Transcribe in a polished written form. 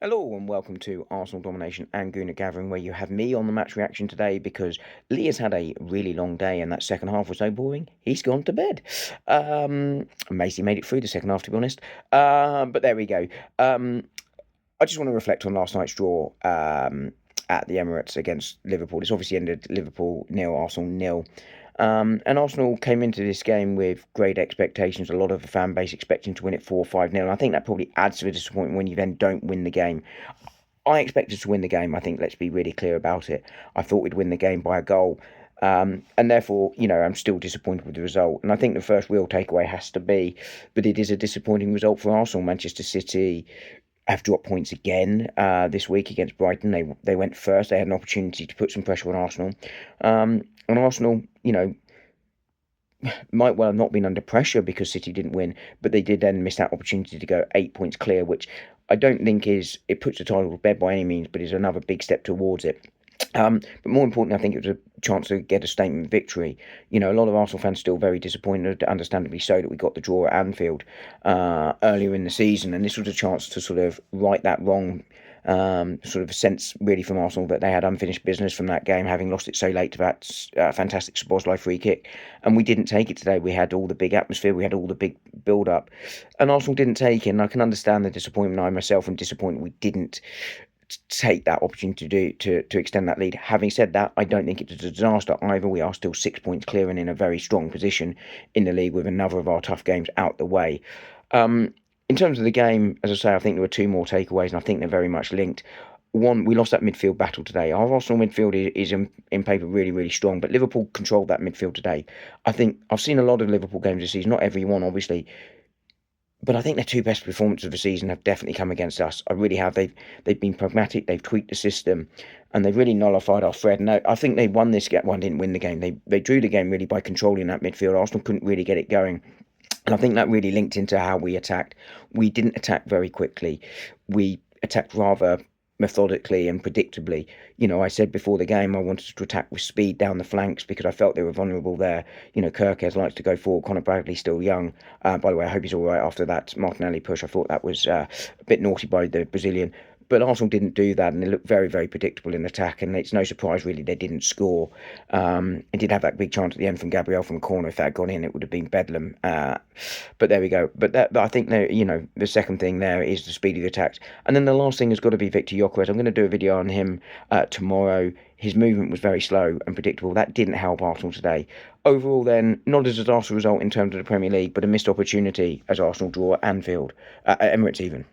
Hello and welcome to Arsenal Domination and Gooner Gathering, where you have me on the match reaction today because Lee has had a really long day and that second half was so boring. He's gone to bed. Macy made it through the second half, to be honest. But there we go. I just want to reflect on last night's draw at the Emirates against Liverpool. It's obviously ended Liverpool nil, Arsenal nil. And Arsenal came into this game with great expectations, a lot of the fan base expecting to win it 4-5 nil. And I think that probably adds to the disappointment when you then don't win the game. I expected to win the game, I think, let's be really clear about it. I thought we'd win the game by a goal. And therefore, I'm still disappointed with the result. And I think the first real takeaway has to be that it is a disappointing result for Arsenal. Manchester City have dropped points again this week against Brighton. They went first. They had an opportunity to put some pressure on Arsenal. And Arsenal, might well have not been under pressure because City didn't win, but they did then miss that opportunity to go 8 points clear, which I don't think it puts the title to bed by any means, but is another big step towards it. But more importantly, I think it was a chance to get a statement victory. A lot of Arsenal fans still very disappointed, understandably so, that we got the draw at Anfield earlier in the season, and this was a chance to sort of right that wrong. Sort of sense really from Arsenal that they had unfinished business from that game, having lost it so late to that fantastic Szoboszlai free kick, and we didn't take it today. We had all the big atmosphere, we had all the big build up, and Arsenal didn't take it. And I can understand the disappointment. I myself am disappointed we didn't take that opportunity to extend that lead. Having said that, I don't think it's a disaster either. We are still 6 points clear and in a very strong position in the league with another of our tough games out the way. In terms of the game, as I say, I think there were two more takeaways, and I think they're very much linked. One, we lost that midfield battle today. Our Arsenal midfield is in paper really, really strong, but Liverpool controlled that midfield today. I think I've seen a lot of Liverpool games this season, not every one, obviously, but I think their two best performances of the season have definitely come against us. I really have. They've been pragmatic. They've tweaked the system, and they've really nullified our threat. And I think they won this one, didn't win the game. They drew the game really by controlling that midfield. Arsenal couldn't really get it going. And I think that really linked into how we attacked. We didn't attack very quickly. We attacked rather methodically and predictably. I said before the game I wanted to attack with speed down the flanks because I felt they were vulnerable there. Kirkes likes to go forward. Conor Bradley's still young. By the way, I hope he's all right after that Martinelli push. I thought that was a bit naughty by the Brazilian. But Arsenal didn't do that, and they looked very, very predictable in attack. And it's no surprise, really, they didn't score. It did have that big chance at the end from Gabriel from a corner. If that had gone in, it would have been bedlam. But there we go. But I think the second thing there is the speed of the attacks. And then the last thing has got to be Victor Gyökeres. I'm going to do a video on him tomorrow. His movement was very slow and predictable. That didn't help Arsenal today. Overall, then, not a disastrous result in terms of the Premier League, but a missed opportunity as Arsenal draw at Anfield, at Emirates even.